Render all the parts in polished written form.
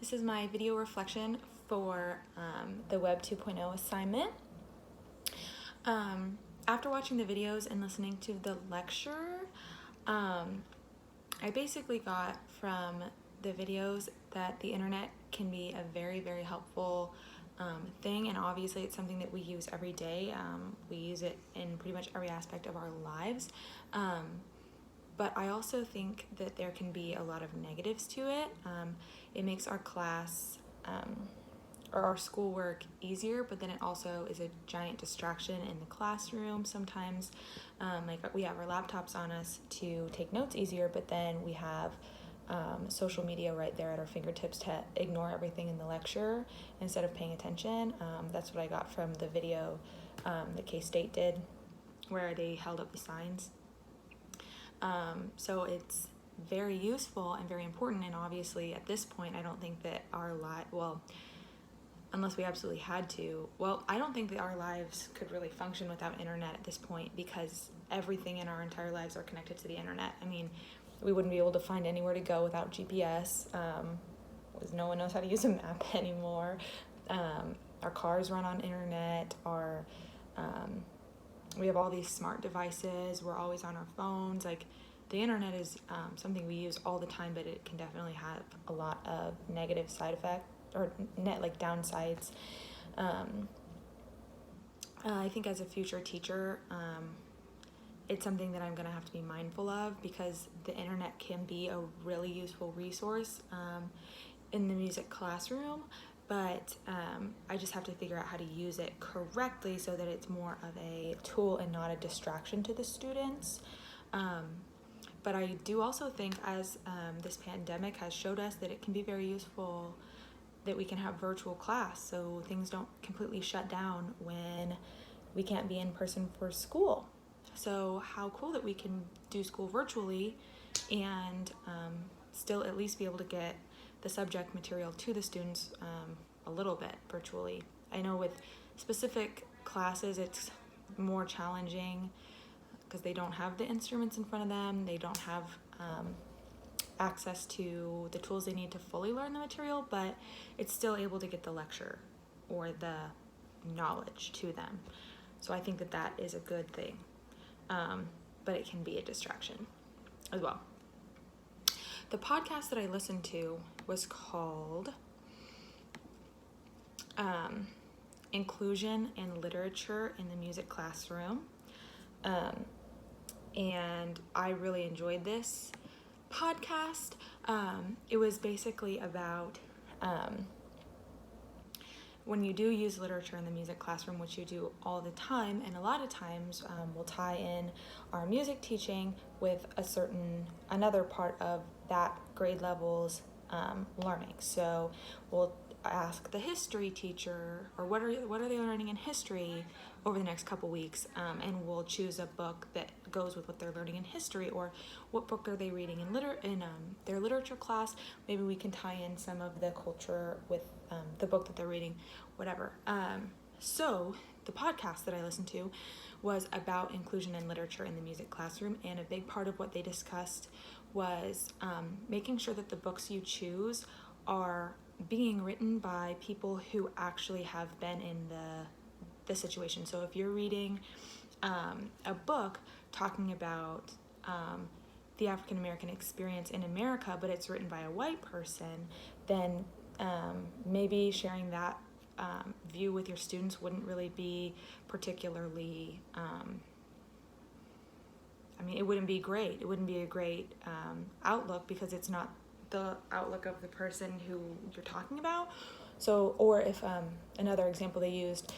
This is my video reflection for the Web 2.0 assignment. After watching the videos and listening to the lecture, I basically got from the videos that the internet can be a very, very helpful thing, and obviously it's something that we use every day. We use it in pretty much every aspect of our lives. But I also think that there can be a lot of negatives to it. It makes our class or our schoolwork easier, but then it also is a giant distraction in the classroom sometimes. Like we have our laptops on us to take notes easier, but then we have social media right there at our fingertips to ignore everything in the lecture instead of paying attention. That's what I got from the video that K-State did, where they held up the signs. So it's very useful and very important, and obviously at this point I don't think that our unless we absolutely had to, I don't think that our lives could really function without internet at this point, because everything in our entire lives are connected to the internet. I mean, we wouldn't be able to find anywhere to go without GPS, because no one knows how to use a map anymore. Our cars run on internet, we have all these smart devices, we're always on our phones. Like, the internet is something we use all the time, but it can definitely have a lot of negative side effects or downsides. I think as a future teacher, it's something that I'm going to have to be mindful of, because the internet can be a really useful resource in the music classroom, but I just have to figure out how to use it correctly so that it's more of a tool and not a distraction to the students. But I do also think, as this pandemic has showed us, that it can be very useful that we can have virtual class, so things don't completely shut down when we can't be in person for school. So how cool that we can do school virtually and still at least be able to get the subject material to the students a little bit virtually. I know with specific classes it's more challenging because they don't have the instruments in front of them, they don't have access to the tools they need to fully learn the material, but it's still able to get the lecture or the knowledge to them. So I think that that is a good thing, but it can be a distraction as well. The podcast that I listened to was called Inclusion and Literature in the Music Classroom, and I really enjoyed this podcast. It was basically about when you do use literature in the music classroom, which you do all the time, and a lot of times we'll tie in our music teaching with another part of that grade level's learning. So we'll ask the history teacher, or what are they learning in history over the next couple weeks, and we'll choose a book that goes with what they're learning in history, or what book are they reading in their literature class. Maybe we can tie in some of the culture with the book that they're reading, whatever. So the podcast that I listened to was about inclusion and literature in the music classroom, and a big part of what they discussed was making sure that the books you choose are being written by people who actually have been in the situation. So if you're reading a book talking about the African American experience in America, but it's written by a white person, then maybe sharing that view with your students wouldn't really be particularly, it wouldn't be great. It wouldn't be a great outlook, because it's not the outlook of the person who you're talking about. So, or if another example they used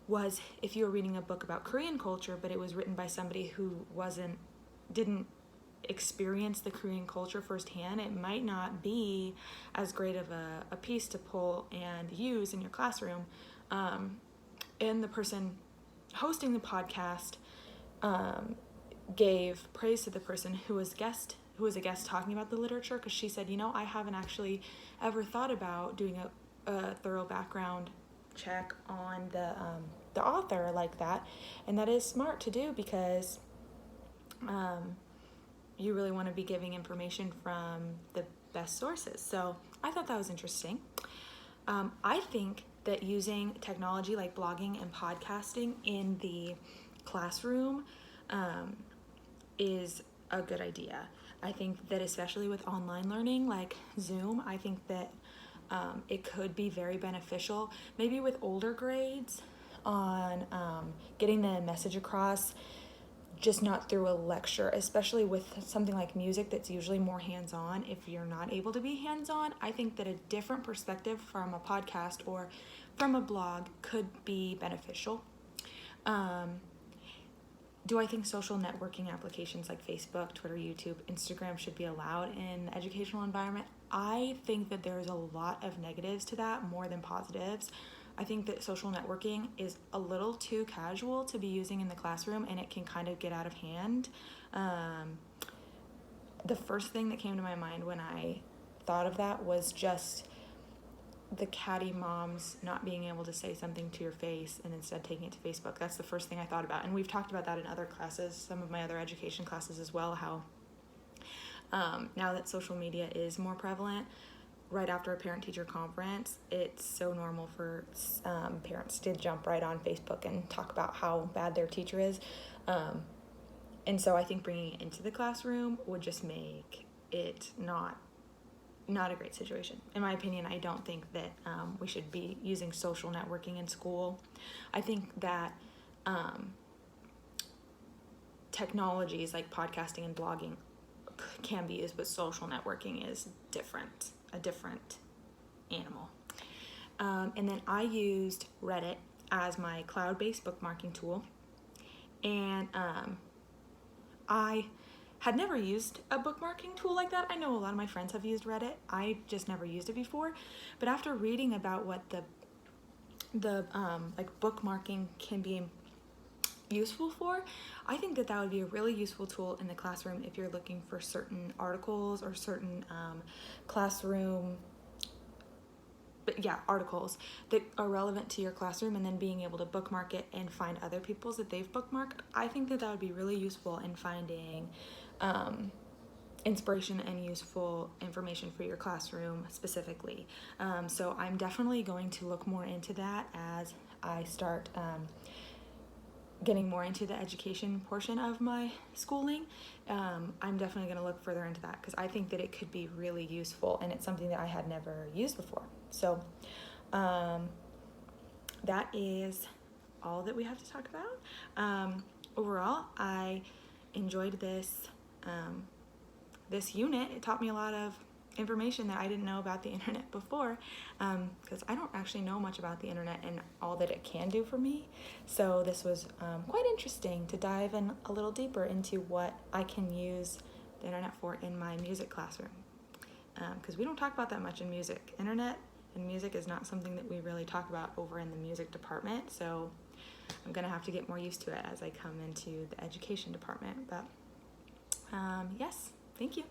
was if you were reading a book about Korean culture, but it was written by somebody who didn't experience the Korean culture firsthand, it might not be as great of a piece to pull and use in your classroom. And the person hosting the podcast gave praise to the person who was a guest talking about the literature, because she said, I haven't actually ever thought about doing a thorough background check on the author like that, and that is smart to do, because you really want to be giving information from the best sources. So I thought that was interesting. I think that using technology like blogging and podcasting in the classroom is a good idea. I think that especially with online learning like Zoom, I think that it could be very beneficial, maybe with older grades on getting the message across, just not through a lecture, especially with something like music that's usually more hands-on. If you're not able to be hands-on, I think that a different perspective from a podcast or from a blog could be beneficial. Do I think social networking applications like Facebook, Twitter, YouTube, Instagram should be allowed in the educational environment? I think that there's a lot of negatives to that more than positives. I think that social networking is a little too casual to be using in the classroom, and it can kind of get out of hand. The first thing that came to my mind when I thought of that was just the catty moms not being able to say something to your face and instead taking it to Facebook. That's the first thing I thought about. And we've talked about that in other classes, some of my other education classes as well, how now that social media is more prevalent, right after a parent-teacher conference, it's so normal for parents to jump right on Facebook and talk about how bad their teacher is. And so I think bringing it into the classroom would just make it not a great situation. In my opinion, I don't think that we should be using social networking in school. I think that technologies like podcasting and blogging can be used, but social networking is a different animal. And then I used Reddit as my cloud-based bookmarking tool, and I had never used a bookmarking tool like that. I know a lot of my friends have used Reddit. I just never used it before. But after reading about what the like bookmarking can be useful for, I think that would be a really useful tool in the classroom if you're looking for certain articles or certain classroom articles that are relevant to your classroom, and then being able to bookmark it and find other people's that they've bookmarked. I think that would be really useful in finding inspiration and useful information for your classroom specifically. So I'm definitely going to look more into that as I start getting more into the education portion of my schooling. I'm definitely going to look further into that because I think that it could be really useful, and it's something that I had never used before. So that is all that we have to talk about. Overall, I enjoyed this unit. It taught me a lot of information that I didn't know about the internet before, because I don't actually know much about the internet and all that it can do for me. So this was quite interesting to dive in a little deeper into what I can use the internet for in my music classroom, because we don't talk about that much in music. Internet and music is not something that we really talk about over in the music department, so I'm gonna have to get more used to it as I come into the education department. But yes, thank you.